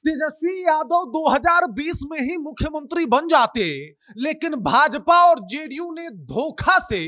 तेजस्वी यादव 2020 में ही मुख्यमंत्री बन जाते, लेकिन भाजपा और जेडीयू ने धोखा से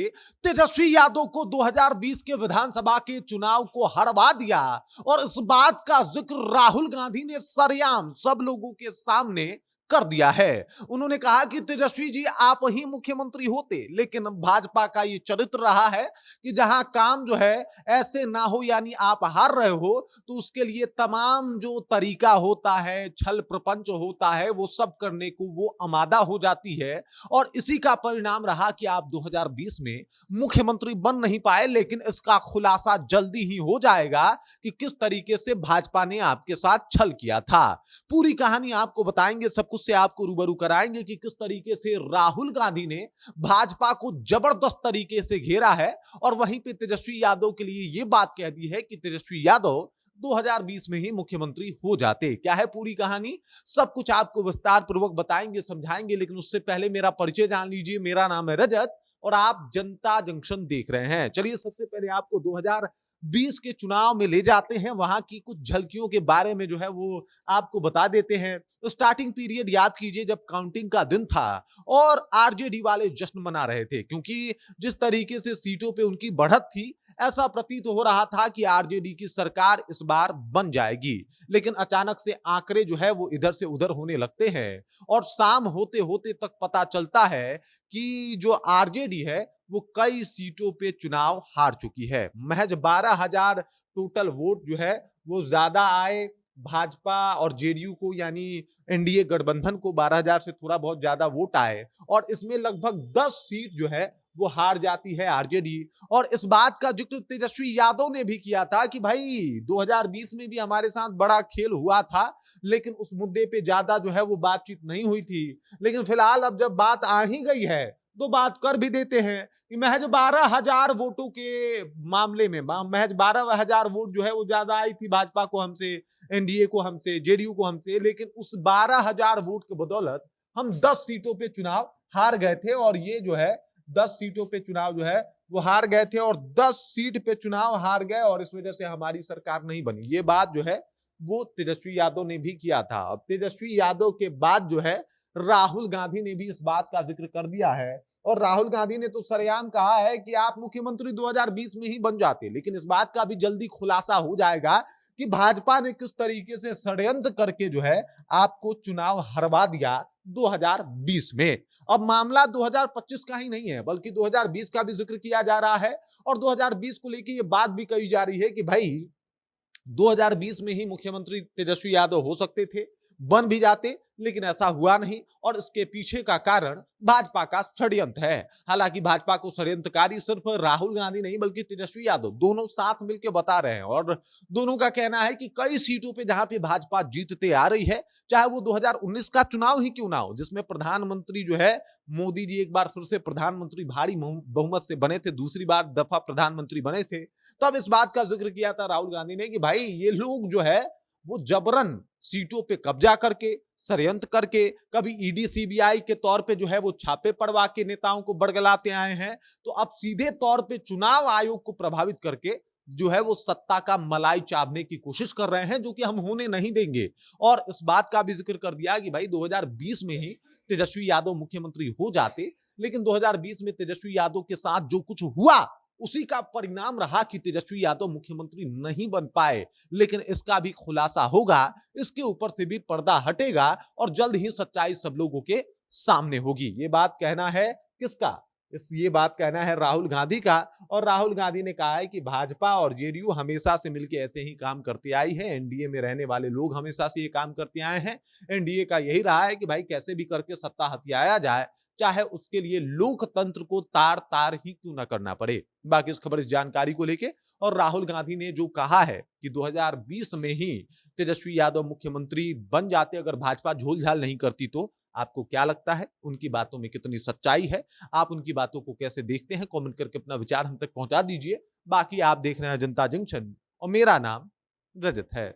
तेजस्वी यादव को 2020 के विधानसभा के चुनाव को हरवा दिया। और इस बात का जिक्र राहुल गांधी ने सरेआम सब लोगों के सामने कर दिया है। उन्होंने कहा कि तेजस्वी जी आप ही मुख्यमंत्री होते, लेकिन भाजपा का ये चरित्र रहा है कि जहां काम जो है ऐसे ना हो, यानी आप हार रहे हो तो उसके लिए तमाम जो तरीका होता है, छल प्रपंच होता है, वो सब करने को वो आमादा हो जाती है। और इसी का परिणाम रहा कि आप 2020 में मुख्यमंत्री बन नहीं पाए। लेकिन इसका खुलासा जल्दी ही हो जाएगा कि किस तरीके से भाजपा ने आपके साथ छल किया था। पूरी कहानी आपको बताएंगे, सब कुछ से आपको रूबरू कराएंगे कि किस तरीके से राहुल गांधी ने भाजपा को जबरदस्त तरीके से घेरा है और वहीं पे तेजस्वी यादव के लिए यह बात कह दी है कि तेजस्वी यादव 2020 में ही मुख्यमंत्री हो जाते। क्या है पूरी कहानी, सब कुछ आपको विस्तार पूर्वक बताएंगे, समझाएंगे। लेकिन उससे पहले मेरा परिचय जान लीजिए। मेरा नाम है रजत और आप जनता जंक्शन देख रहे हैं। चलिए सबसे पहले आपको 2020 के चुनाव में ले जाते हैं, वहां की कुछ झलकियों के बारे में जो है वो आपको बता देते हैं। तो स्टार्टिंग पीरियड याद कीजिए जब काउंटिंग का दिन था और आरजेडी वाले जश्न मना रहे थे, क्योंकि जिस तरीके से सीटों पे उनकी बढ़त थी, ऐसा प्रतीत हो रहा था कि आरजेडी की सरकार इस बार बन जाएगी। लेकिन अचानक से आंकड़े जो है वो इधर से उधर होने लगते हैं और शाम होते होते तक पता चलता है कि जो आरजेडी है वो कई सीटों पे चुनाव हार चुकी है। महज 12,000 टोटल वोट जो है वो ज्यादा आए भाजपा और जेडीयू को, यानी एनडीए गठबंधन को 12,000 से थोड़ा बहुत ज्यादा वोट आए और इसमें लगभग 10 सीट जो है वो हार जाती है आरजेडी। और इस बात का जिक्र तेजस्वी यादव ने भी किया था कि भाई 2020 में भी हमारे साथ बड़ा खेल हुआ था, लेकिन उस मुद्दे पे ज्यादा जो है वो बातचीत नहीं हुई थी। लेकिन फिलहाल अब जब बात आ ही गई है तो बात कर भी देते हैं कि महज 12,000 वोटों के मामले में महज 12,000 वोट जो है वो ज्यादा आई थी भाजपा को हमसे, एनडीए को हमसे, जेडीयू को हमसे। लेकिन उस 12,000 वोट के बदौलत हम 10 सीटों पे चुनाव हार गए थे और ये जो है 10 सीटों पे चुनाव जो है वो हार गए थे और 10 सीट पे चुनाव हार गए और इस वजह से हमारी सरकार नहीं बनी। ये बात जो है वो तेजस्वी यादव ने भी किया था। अब तेजस्वी यादव के बाद जो है राहुल गांधी ने भी इस बात का जिक्र कर दिया है और राहुल गांधी ने तो सरेआम कहा है कि आप मुख्यमंत्री 2020 में ही बन जाते। लेकिन इस बात का भी जल्दी खुलासा हो जाएगा कि भाजपा ने किस तरीके से षड्यंत्र करके जो है आपको चुनाव हरवा दिया 2020 में। अब मामला 2025 का ही नहीं है बल्कि 2020 का भी जिक्र किया जा रहा है और 2020 को लेकर यह बात भी कही जा रही है कि भाई 2020 में ही मुख्यमंत्री तेजस्वी यादव हो सकते थे, बन भी जाते, लेकिन ऐसा हुआ नहीं। और इसके पीछे का कारण भाजपा का षड्यंत्र है। हालांकि भाजपा को षड्यंत्रकारी सिर्फ राहुल गांधी नहीं बल्कि तेजस्वी यादव दोनों साथ मिलकर बता रहे हैं और दोनों का कहना है कि कई सीटों पे जहां पे भाजपा जीतते आ रही है, चाहे वो 2019 का चुनाव ही क्यों ना हो, जिसमें प्रधानमंत्री जो है मोदी जी एक बार फिर से प्रधानमंत्री भारी बहुमत से बने थे, दूसरी बार दफा प्रधानमंत्री बने थे। तब इस बात का जिक्र किया था राहुल गांधी ने कि भाई ये लोग जो है वो जबरन सीटों पे कब्जा करके, षड्यंत्र करके, कभी ईडी सीबीआई के तौर पे जो है वो छापे पड़वा के नेताओं को बरगलाते आए हैं, तो अब सीधे तौर पे चुनाव आयोग को प्रभावित करके जो है वो सत्ता का मलाई चाटने की कोशिश कर रहे हैं, जो कि हम होने नहीं देंगे। और इस बात का भी जिक्र कर दिया कि भाई 2020 में ही तेजस्वी यादव मुख्यमंत्री हो जाते, लेकिन 2020 में तेजस्वी यादव के साथ जो कुछ हुआ उसी का परिणाम रहा कि तेजस्वी यादव मुख्यमंत्री नहीं बन पाए। लेकिन इसका भी खुलासा होगा, इसके ऊपर से भी पर्दा हटेगा और जल्द ही सच्चाई सब लोगों के सामने होगी। ये बात कहना है किसका? ये बात कहना है राहुल गांधी का। और राहुल गांधी ने कहा है कि भाजपा और जेडीयू हमेशा से मिलकर ऐसे ही काम करती आई है, एनडीए में रहने वाले लोग हमेशा से ये काम करते आए हैं। एनडीए का यही रहा है कि भाई कैसे भी करके सत्ता हथियाया जाए, चाहे उसके लिए लोकतंत्र को तार तार ही क्यों ना करना पड़े। बाकी इस खबर, इस जानकारी को लेके और राहुल गांधी ने जो कहा है कि 2020 में ही तेजस्वी यादव मुख्यमंत्री बन जाते अगर भाजपा झोल झाल नहीं करती, तो आपको क्या लगता है उनकी बातों में कितनी सच्चाई है? आप उनकी बातों को कैसे देखते हैं? कमेंट करके अपना विचार हम तक पहुंचा दीजिए। बाकी आप देख रहे हैं जनता जंक्शन और मेरा नाम रजत है।